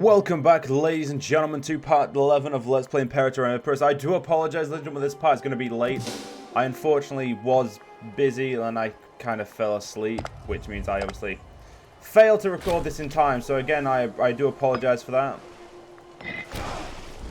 Welcome back, ladies and gentlemen, to part 11 of Let's Play Imperator Rome. Epirus. I do apologize, ladies and gentlemen, this part is going to be late. I unfortunately was busy and I kind of fell asleep, which means I obviously failed to record this in time. So again, I do apologize for that.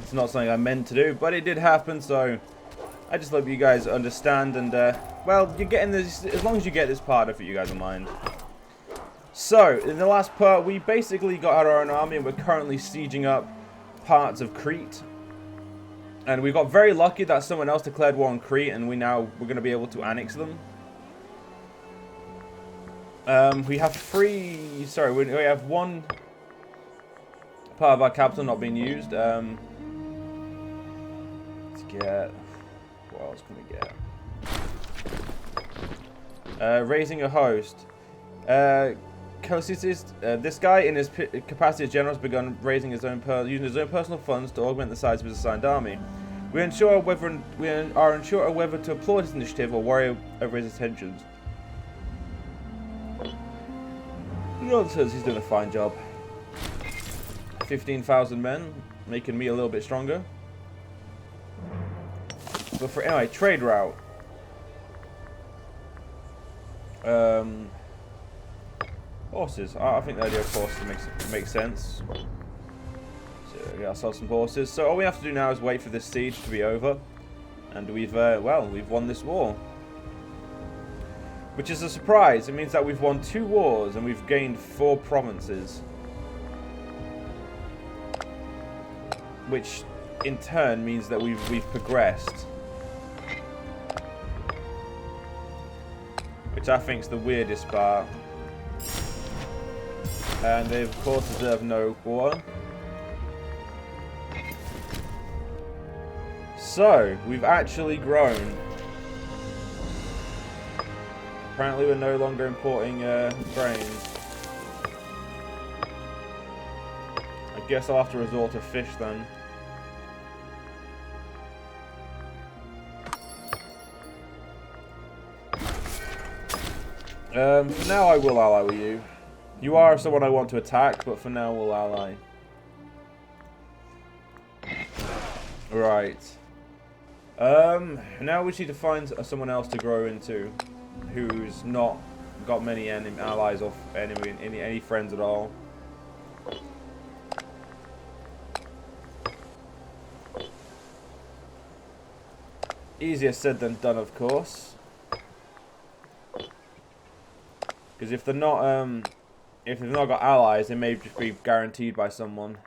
It's not something I meant to do, but it did happen, so I just hope you guys understand. And, well, you're getting this, as long as you get this part of it, you guys will mind. So, in the last part, we basically got out our own army and we're currently sieging up parts of Crete. And we got very lucky that someone else declared war on Crete and we're going to be able to annex them. We have we have one part of our capital not being used. Let's get, what else can we get? Raising a host. This guy, in his capacity as general, has begun raising his own using his own personal funds to augment the size of his assigned army. We are unsure whether to applaud his initiative or worry over his intentions. Nonsense, he's doing a fine job. 15,000 men, making me a little bit stronger. But for anyway, trade route. Horses. I think the idea of horses makes sense. So we got ourselves some horses. So all we have to do now is wait for this siege to be over, and we've won this war, which is a surprise. It means that we've won 2 wars and we've gained 4 provinces, which in turn means that we've progressed, which I think is the weirdest part. And they, of course, deserve no war. So, we've actually grown. Apparently, we're no longer importing grains. I guess I'll have to resort to fish then. For now, I will ally with you. You are someone I want to attack, but for now we'll ally. Right. Now we just need to find someone else to grow into, who's not got many allies or any friends at all. Easier said than done, of course. Because if they've not got allies, they may just be guaranteed by someone.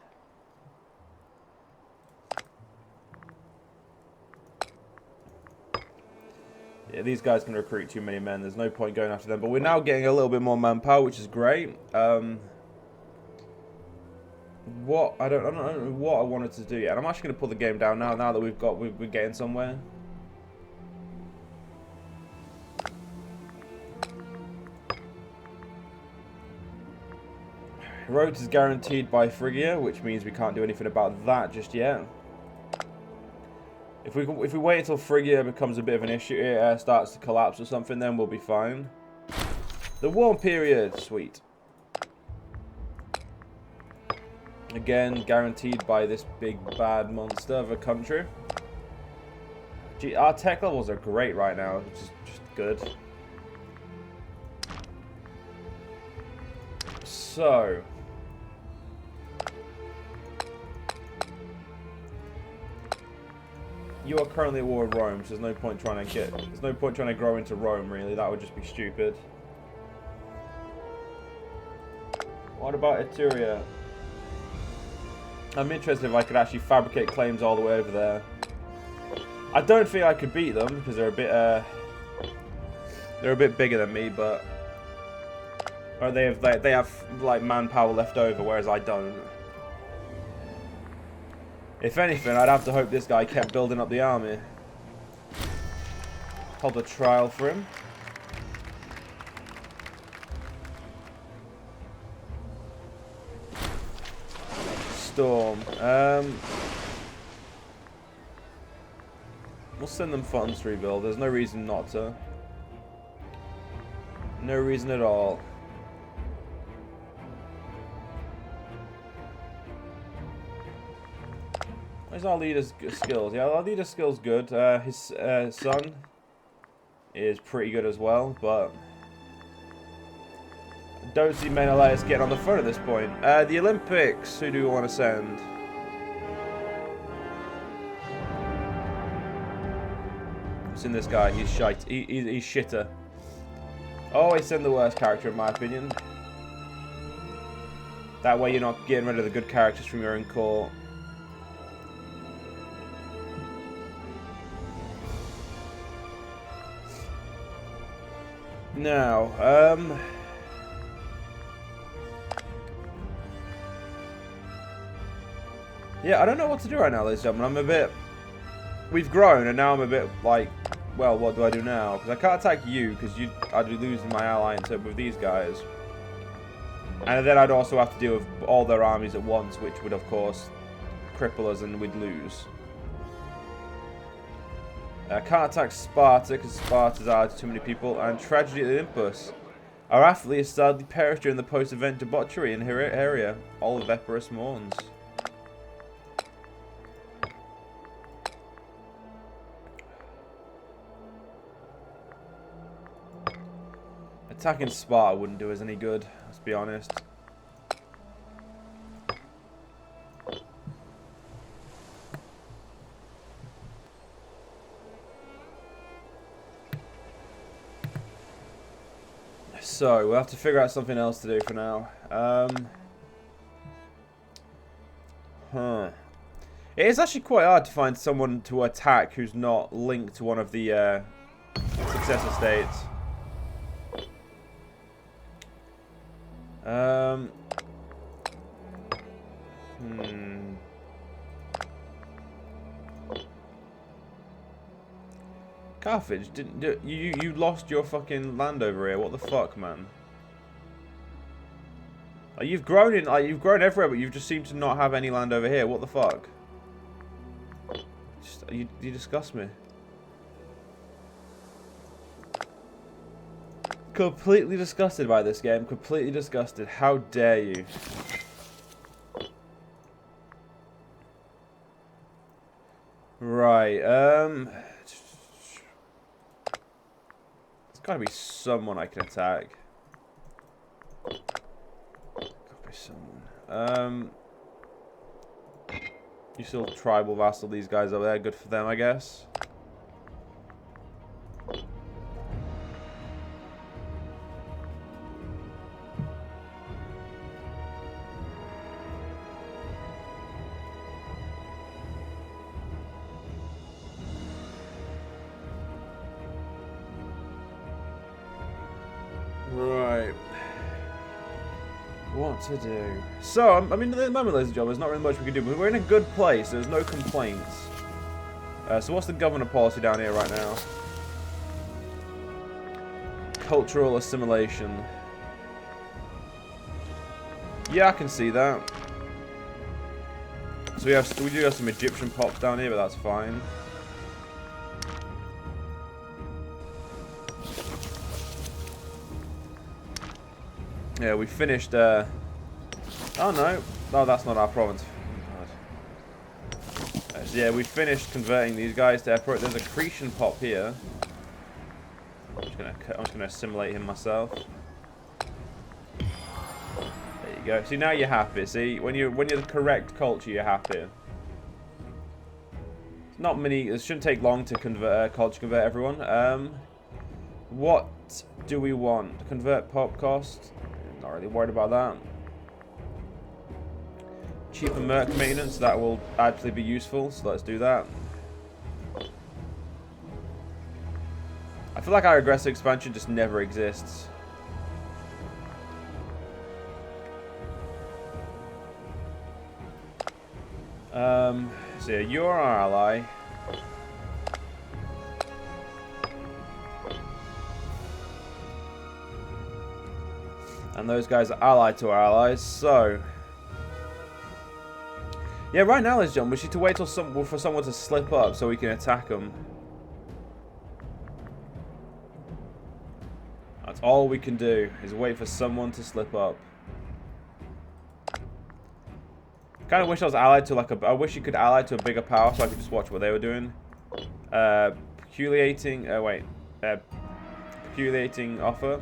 Yeah, these guys can recruit too many men. There's no point going after them. But we're now getting a little bit more manpower, which is great. I don't know what I wanted to do yet. I'm actually going to pull the game down now that we're getting somewhere. Rhodes is guaranteed by Phrygia, which means we can't do anything about that just yet. If we wait until Phrygia becomes a bit of an issue, it starts to collapse or something, then we'll be fine. The warm period, sweet. Again, guaranteed by this big bad monster of a country. Gee, our tech levels are great right now, which is just good. So. You are currently at war with Rome, so there's no point trying to grow into Rome, really. That would just be stupid. What about Etruria? I'm interested if I could actually fabricate claims all the way over there. I don't think I could beat them because they're a bit bigger than me, but they have like manpower left over, whereas I don't. If anything, I'd have to hope this guy kept building up the army. Hold a trial for him. Storm. We'll send them funds to rebuild. There's no reason not to. No reason at all. Where's our leader's skills? Yeah, our leader's skills good. His son is pretty good as well, but don't see Menelaus getting on the front at this point. The Olympics, who do we want to send? What's in this guy? He's shite. He's shitter. Always send the worst character, in my opinion. That way you're not getting rid of the good characters from your own court. Now, yeah, I don't know what to do right now, ladies and gentlemen. I'm a bit... We've grown, and now I'm a bit like, well, what do I do now? Because I can't attack you, because I'd be losing my ally with these guys. And then I'd also have to deal with all their armies at once, which would, of course, cripple us and we'd lose. I can't attack Sparta, because Sparta's added too many people. And tragedy at Olympus. Our athlete has sadly perished during the post-event debauchery in her area. All of Epirus mourns. Attacking Sparta wouldn't do us any good, let's be honest. So, we'll have to figure out something else to do for now. It is actually quite hard to find someone to attack who's not linked to one of the successor states. Carthage, didn't you lost your fucking land over here? What the fuck, man? Like, you've grown everywhere, but you've just seemed to not have any land over here. What the fuck? You disgust me. Completely disgusted by this game. Completely disgusted. How dare you? Right, there's gotta be someone I can attack. Gotta be someone. You still tribal vassal these guys over there. Good for them, I guess. Right. What to do? So, I mean, at the moment, ladies and gentlemen, there's not really much we can do, but we're in a good place. There's no complaints. So what's the governor policy down here right now? Cultural assimilation. Yeah, I can see that. So we do have some Egyptian pops down here, but that's fine. Yeah, we finished, oh no. No, that's not our province. So yeah, we finished converting these guys to Epirus. There's a Cretan pop here. I'm just gonna assimilate him myself. There you go. See, now you're happy. See, when you're the correct culture, you're happy. It's not many. It shouldn't take long to convert convert everyone. What do we want? Convert pop cost. Not really worried about that. Cheaper merc maintenance, that will actually be useful, so let's do that. I feel like our aggressive expansion just never exists. So yeah, you're our ally. And those guys are allied to our allies, so... Yeah, right now, ladies and gentlemen, we need to wait till for someone to slip up so we can attack them. That's all we can do, is wait for someone to slip up. Kind of wish I was allied to like a. I wish you could ally to a bigger power so I could just watch what they were doing. Peculating. Peculating offer,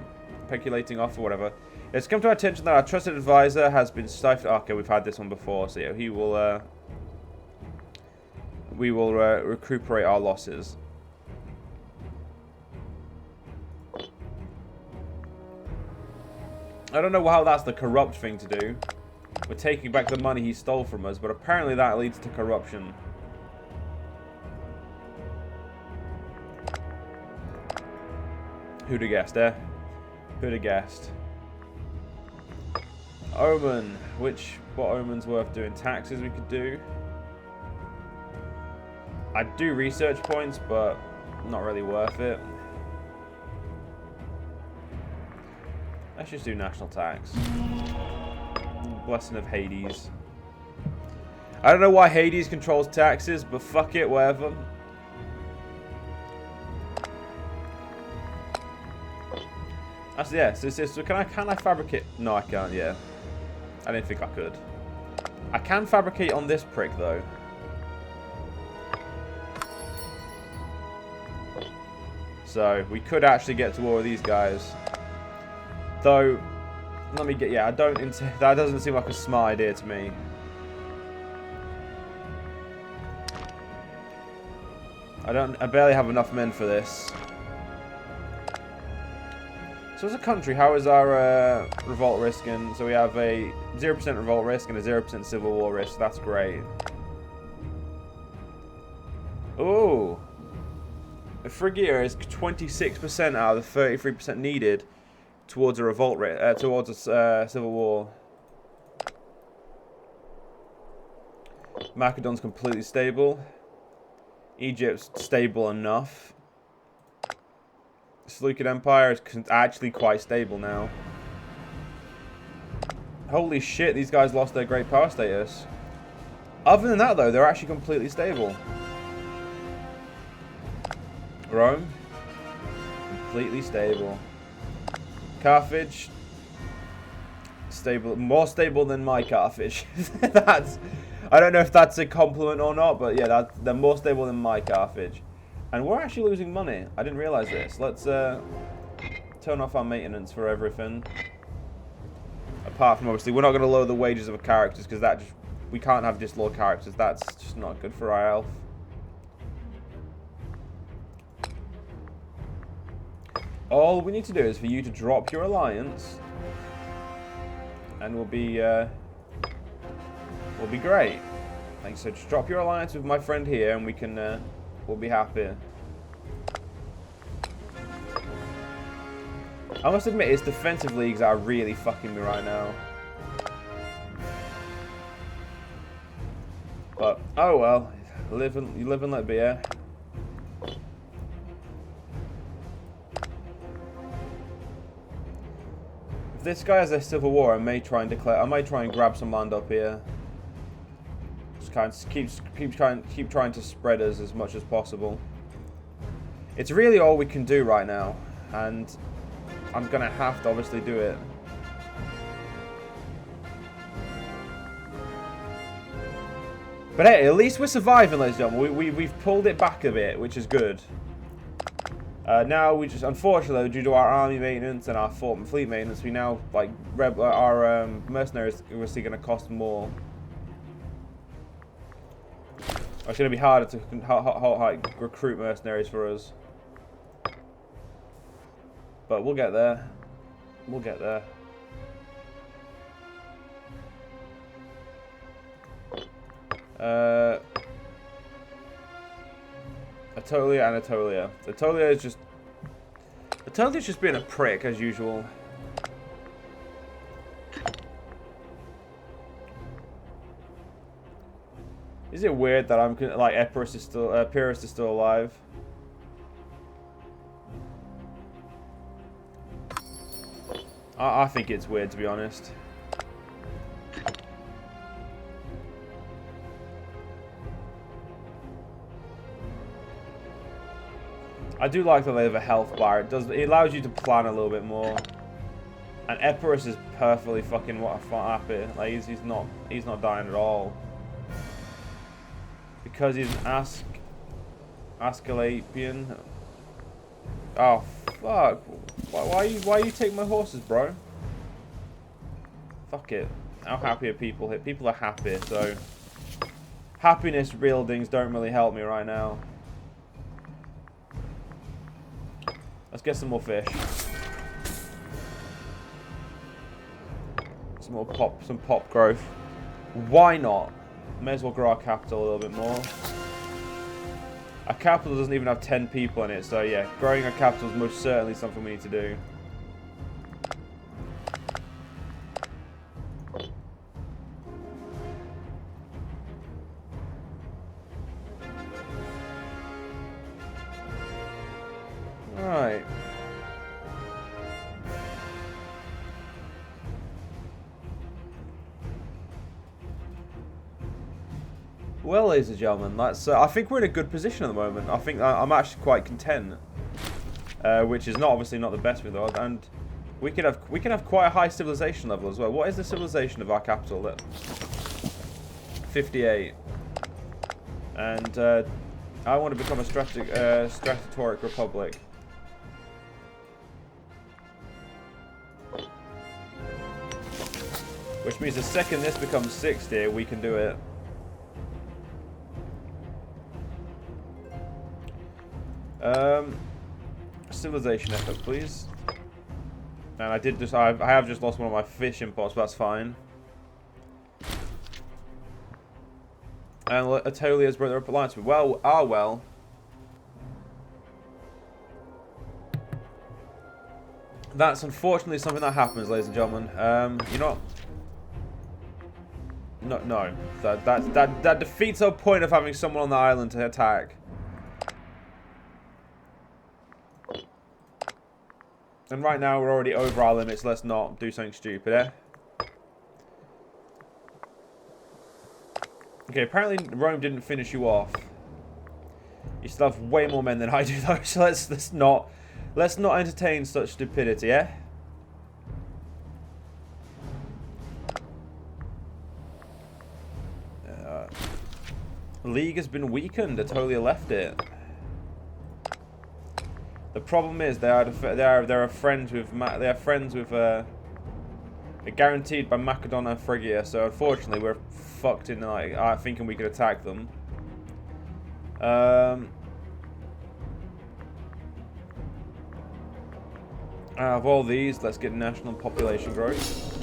whatever. It's come to our attention that our trusted advisor has been stifled. Okay, we've had this one before, so yeah, he will. We will recuperate our losses. I don't know how that's the corrupt thing to do. We're taking back the money he stole from us, but apparently that leads to corruption. Who'd have guessed, eh? Who'd have guessed? Omen. What omen's worth doing? Taxes we could do. I'd do research points, but not really worth it. Let's just do national tax. Blessing of Hades. I don't know why Hades controls taxes, but fuck it, whatever. Actually, yeah. So can I fabricate? No, I can't. Yeah, I didn't think I could. I can fabricate on this prick though. So we could actually get to war with these guys. Though, let me get. Yeah, that doesn't seem like a smart idea to me. I barely have enough men for this. So as a country, how is our revolt risk? And so we have a 0% revolt risk and a 0% civil war risk. That's great. Ooh. Phrygia is 26% out of the 33% needed towards a revolt rate, towards a civil war. Macedon's completely stable. Egypt's stable enough. Seleucid Empire is actually quite stable now. Holy shit, these guys lost their great power status. Other than that, though, they're actually completely stable. Rome, completely stable. Carthage, stable, more stable than my Carthage. I don't know if that's a compliment or not, but yeah, they're more stable than my Carthage. And we're actually losing money. I didn't realize this. Let's turn off our maintenance for everything. Apart from, obviously, we're not going to lower the wages of our characters because we can't have disloyal characters. That's just not good for our health. All we need to do is for you to drop your alliance, and we'll be great. Thanks. So just drop your alliance with my friend here, and we can we'll be happy. I must admit, it's defensive leagues that are really fucking me right now. But oh well, you live and let be, yeah. If this guy has a civil war, I may try and grab some land up here. Just kind of keep trying to spread us as much as possible. It's really all we can do right now, and I'm gonna have to obviously do it. But hey, at least we're surviving, ladies and gentlemen. We've pulled it back a bit, which is good. Now we just, unfortunately, due to our army maintenance and our fort and fleet maintenance, we now like our mercenaries are obviously going to cost more. It's going to be harder to recruit mercenaries for us. But we'll get there. We'll get there. Anatolia. Anatolia's just being a prick as usual. Is it weird that I'm like Epirus is still alive? I think it's weird, to be honest. I do like that they have a health bar. It allows you to plan a little bit more. And Epirus is perfectly fucking happy. Like he's not dying at all. Because he's an Asclepian. Oh fuck! Why you take my horses, bro? Fuck it. How happy are people here? People are happy, so happiness buildings don't really help me right now. Let's get some more fish. Some pop growth. Why not? May as well grow our capital a little bit more. Our capital doesn't even have 10 people in it, so yeah, growing our capital is most certainly something we need to do. Alright. Well, ladies and gentlemen, that's. I think we're in a good position at the moment. I think I'm actually quite content, which is obviously not the best with us, and we can have quite a high civilization level as well. What is the civilization of our capital? 58, and I want to become a strategic republic. Which means the second this becomes 60, we can do it. Civilization effort, please. And I have just lost one of my fish imports, but that's fine. And Atolia's brother up alliance with well. That's unfortunately something that happens, ladies and gentlemen. You know what? No. That defeats our point of having someone on the island to attack. And right now we're already over our limits. Let's not do something stupid, eh? Okay, apparently Rome didn't finish you off. You still have way more men than I do, though. So let's not entertain such stupidity, eh? League has been weakened. Atolia left it. The problem is they are friends with they're guaranteed by Macedon and Phrygia, so unfortunately we're fucked in like thinking we could attack them. Out of all these, let's get national population growth.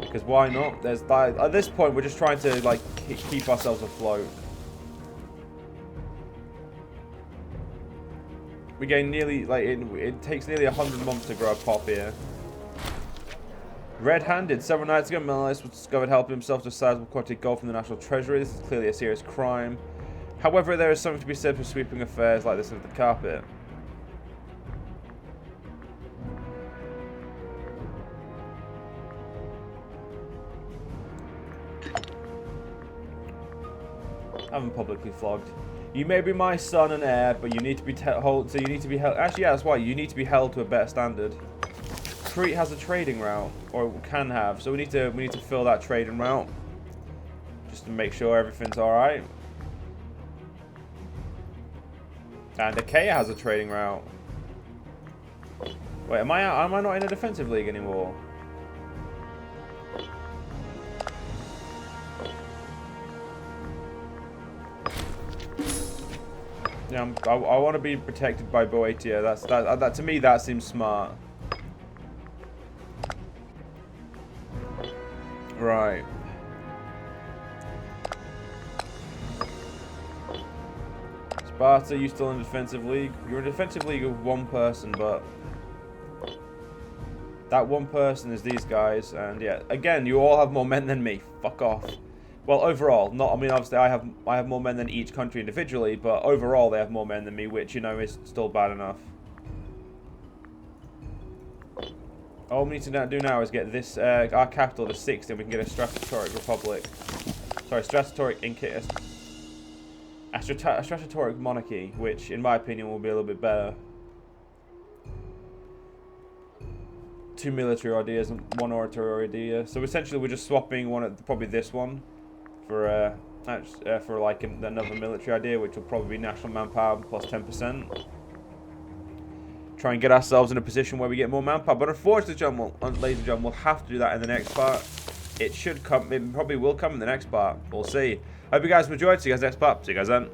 Because why not? At this point we're just trying to like keep ourselves afloat. We gain nearly, it takes nearly 100 months to grow a pop here. Red-handed. Several nights ago, Menelaus was discovered helping himself to a sizable quantity of gold from the national treasury. This is clearly a serious crime. However, there is something to be said for sweeping affairs like this under the carpet. I haven't publicly flogged. You may be my son and heir, but you need to be held. So you need to be held. Actually, yeah, that's why you need to be held to a better standard. Crete has a trading route, or can have. So we need to fill that trading route, just to make sure everything's all right. And Achaia has a trading route. Wait, am I not in a defensive league anymore? Yeah, I want to be protected by Boeotia. That to me that seems smart. Right. Sparta, you still in a defensive league? You're in a defensive league of one person, but that one person is these guys, and yeah, again, you all have more men than me. Fuck off. Well, overall, I mean, obviously, I have more men than each country individually, but overall, they have more men than me, which you know is still bad enough. All we need to do now is get this our capital to 60, and we can get a strategic republic. Sorry, a strategic monarchy, which, in my opinion, will be a little bit better. 2 military ideas and 1 oratory idea. So essentially, we're just swapping probably this one for like another military idea, which will probably be national manpower plus 10%. Try and get ourselves in a position where we get more manpower. But unfortunately, ladies and gentlemen, we'll have to do that in the next part. It should come. It probably will come in the next part. We'll see. Hope you guys enjoyed. See you guys next part. See you guys then.